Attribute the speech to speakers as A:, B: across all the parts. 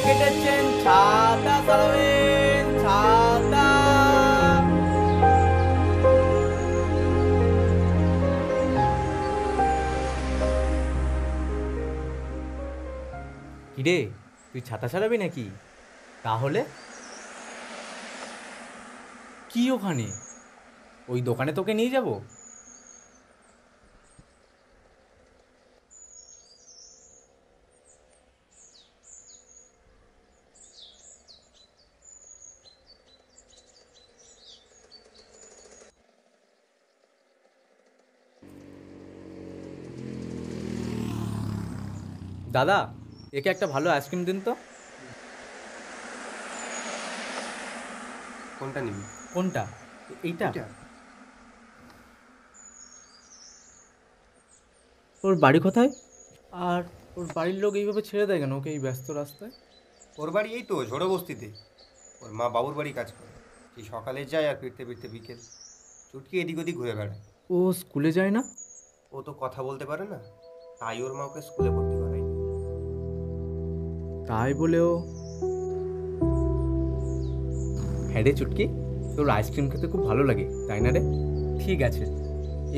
A: জ্যাকেটের চেন, ছাতা চালাবেন, ছাতা। কিরে, তুই ছাতা চালাবি নাকি? তাহলে কি ওখানে? ওই দোকানে তোকে নিয়ে যাব। দাদা, একে একটা ভালো আইসক্রিম দিন তো।
B: কোনটা নিবি?
A: কোনটা? এইটা? ওর বাড়ি কোথায়? আর ওর বাড়ির লোক এইভাবে ছেড়ে দেয় কেন ওকে এই ব্যস্ত রাস্তায়?
B: ওর বাড়ি এই তো ঝোড়ো বস্তিতে। ওর মা বাবুর বাড়ি কাজ করে, সেই সকালে যায় আর ফিরতে ফিরতে বিকেল। চুটকি এদিক ওদিক ঘুরে বেড়ায়।
A: ও স্কুলে যায় না?
B: ও তো কথা বলতে পারে না, তাই ওর মা ওকে স্কুলে ভর্তি করায়নি।
A: তাই বলেও? হ্যাঁ রে চুটকি, তোর আইসক্রিম খেতে খুব ভালো লাগে তাই না রে? ঠিক আছে,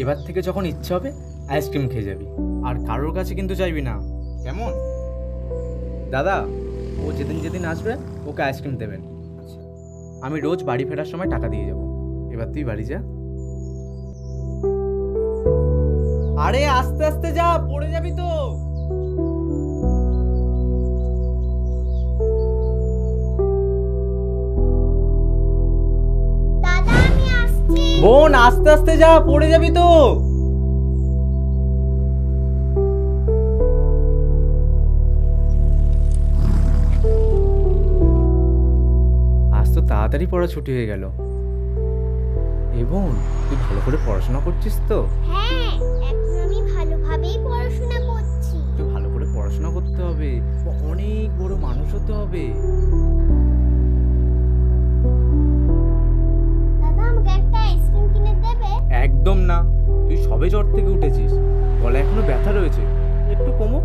A: এবার থেকে যখন ইচ্ছা হবে আইসক্রিম খেয়ে যাবি, আর কারোর কাছে কিন্তু চাইবি না, কেমন? দাদা, ও যেদিন যেদিন আসবে ওকে আইসক্রিম দেবেন।
B: আচ্ছা,
A: আমি রোজ বাড়ি ফেরার সময় টাকা দিয়ে যাব। এবার তুই বাড়ি যা। আরে আস্তে আস্তে যা, পড়ে যাবি তো।
C: দাদা আমি আসছি।
A: বোন আস্তে আস্তে যা, পড়ে যাবি তো। আজ তো তাড়াতাড়ি পড়া ছুটি হয়ে গেল। এ বোন, তুই ভালো করে পড়াশোনা করছিস তো?
C: হ্যাঁ, এখন আমি ভালোভাবেই পড়াশোনা করছি।
A: তুই ভালো করে পড়াশোনা করতে হবে, অনেক বড় মানুষ হতে হবে।
C: দাদা আমাকে একটা আইসক্রিম কিনে দেবে?
A: একদম না, তুই সবে জ্বর থেকে উঠেছিস, গলা এখনো ব্যথা রয়েছে, একটু কমুক,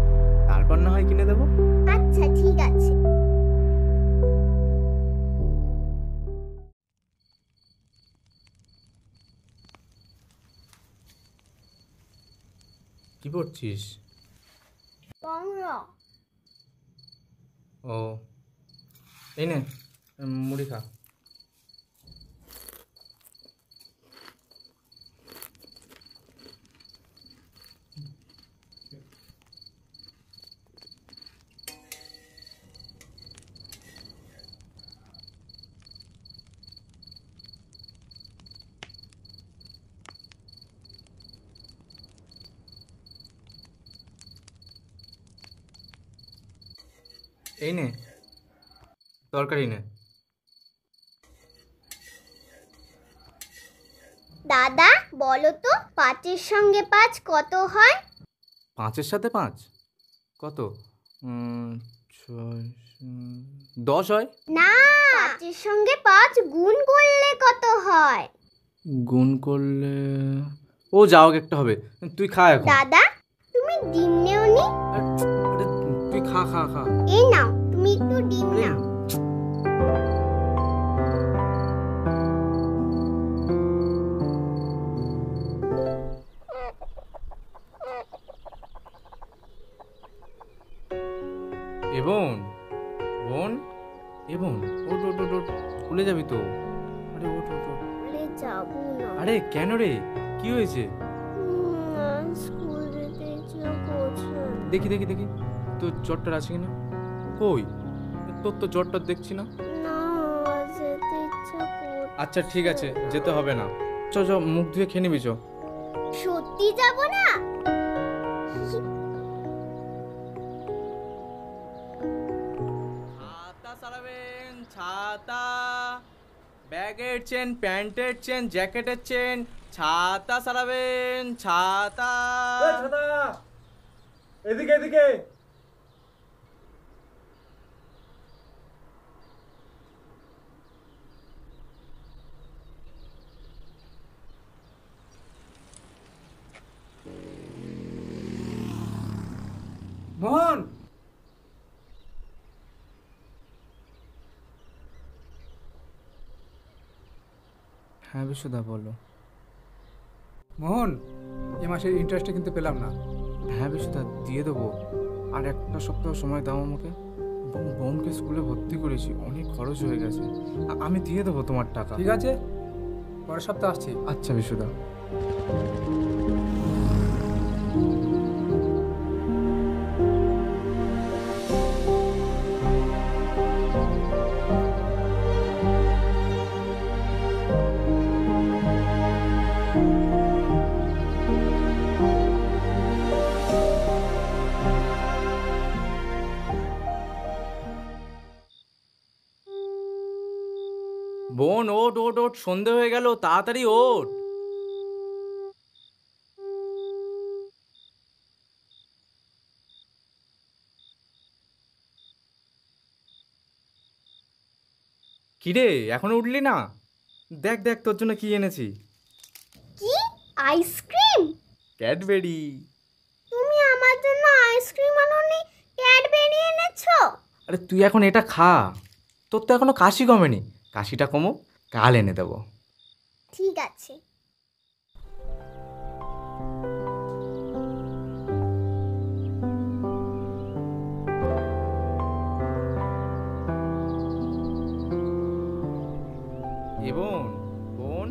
A: তারপর না হয় কিনে দেবো।
C: আচ্ছা ঠিক আছে।
A: কি পড়ছিস?
C: বাংলা।
A: ও, এই নে মুড়ি খা। এই নে তরকারি নে।
C: দাদা বলো তো ৫-এর সঙ্গে ৫ কত হয়?
A: 5-এর সাথে 5 কত? 10 হয়।
C: না, ৫-এর সঙ্গে ৫ গুণ করলে কত হয়?
A: গুণ করলে ও যাও একটা হবে। তুই খা এখন।
C: দাদা তুমি ডিম নেওনি?
A: আরে, তুই খা খা খা।
C: এই নাও, তুমি একটু ডিম
A: আরে,
C: নাও।
A: এ বোন, বোন, এ বোন, ওঠ ওঠ ওঠ ওঠ, স্কুলে যাবি তো? আরে ওঠ ওঠ ওঠ।
C: আরে যাবো না।
A: আরে কেন রে, কি হয়েছে?
C: স্কুল যেতে ইচ্ছা করছে
A: দেখি দেখি দেখি তোর জ্বরটার আছে কিনা। কই, তোর তো জ্বরটা দেখছি না।
C: না, যেতে ইচ্ছা করছে।
A: আচ্ছা ঠিক আছে, যেতে হবে না। চ চ, মুখ ধুয়ে খেয়ে নিবি চ।
C: সত্যি যাবো না?
A: ছাতা চালাবেন, ছাতা। ব্যাগের চেন, প্যান্টের চেন, জ্যাকেটের চেন, ছাতা চালাবেন, ছাতা।
D: ছাতা এদিকে এদিকে। মোহন,
A: হ্যাঁ বিশুদা বলো।
E: মোহন, এ মাসের ইন্টারেস্টটা কিন্তু পেলাম না।
A: হ্যাঁ বিশুদা দিয়ে দেবো, আর একটা সপ্তাহ সময় দাও আমাকে। বোনকে স্কুলে ভর্তি করেছি, অনেক খরচ হয়ে গেছে। আমি দিয়ে দেবো তোমার টাকা।
E: ঠিক আছে, পরের সপ্তাহে আসছি।
A: আচ্ছা বিশুদা। বোন ওঠ ওঠ ওঠ, সন্ধে হয়ে গেল, তাড়াতাড়ি ওঠ। কিরে এখনো উঠলি না? দেখ দেখ তোর জন্য কি এনেছি।
C: কি আইসক্রিম?
A: ক্যাডবেরি।
C: তুমি আমার জন্য আইসক্রিম আনোনি, ক্যাডবেরি এনেছো?
A: আরে তুই এখন এটা খা, তোর তো এখনো কাশি কমেনি। কাশিটা কমো, কাল এনে দেবো।
C: ঠিক আছে।
A: এ বোন, বোন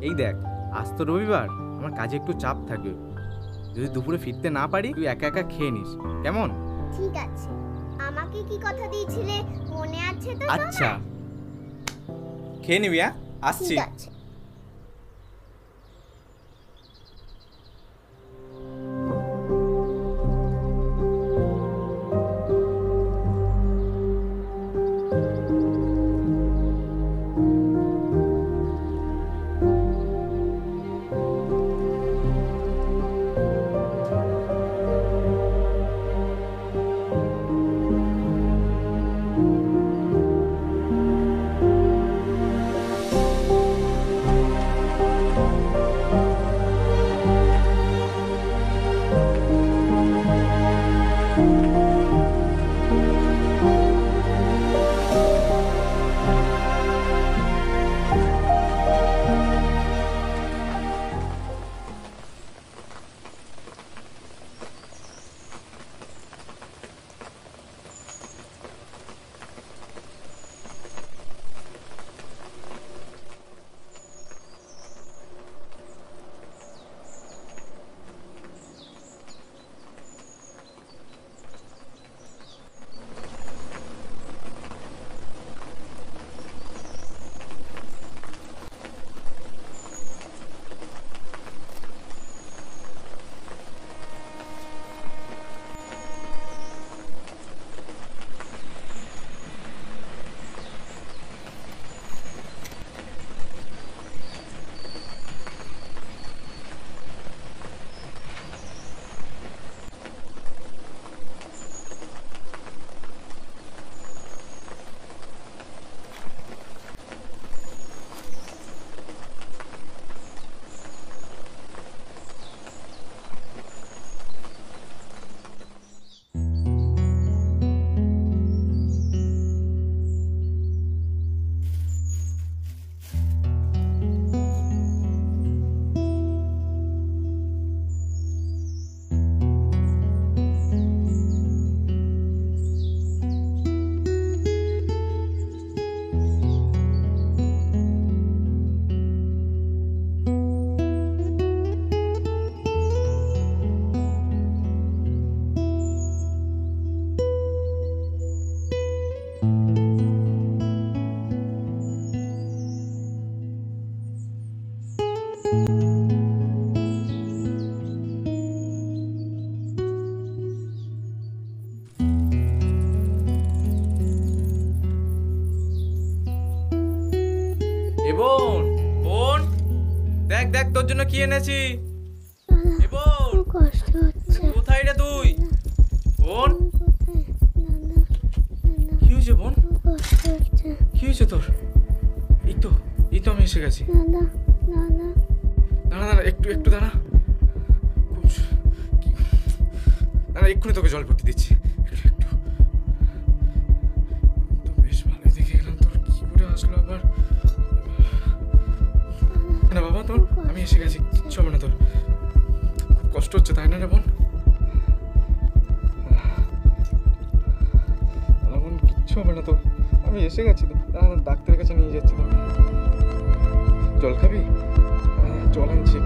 A: এই দেখ, আজ তো রবিবার, আমার কাজে একটু চাপ থাকবে। যদি দুপুরে ফিরতে না পারি তুই একা একা খেয়ে নিস, কেমন?
C: ঠিক আছে। আমাকে কি কথা দিয়েছিলে মনে আছে তো?
A: আচ্ছা খেয়ে নিবি। হ্যাঁ আসছি।
C: ঠিক আছে।
A: এ বোন, বোন দেখ দেখ তোর জন্য কি এনেছি। এ বোন,
C: কষ্ট হচ্ছে।
A: কোথায় রে তুই? বোন কি হয়েছে বোন?
C: কষ্ট হচ্ছে।
A: কি হয়েছে তোর? এই তো আমি এসে গেছি।
C: দাদা
A: দাঁড়া দাঁড়া, একটু একটু দাঁড়া। দাঁড়া, এক্ষুনি তোকে জল ভর্তি দিচ্ছি। একটু তো বেশ ভালোই দেখে গেলাম, তোর কি করে আসলো আবার?
F: আমি এসে গেছি, কিচ্ছু হবে না তোর। খুব কষ্ট হচ্ছে তাই না রে বোন? বোন, কিচ্ছু হবে না তো, আমি এসে গেছি তো। ডাক্তারের কাছে নিয়ে যাচ্ছি তো। জল খাবি? জল আনছি।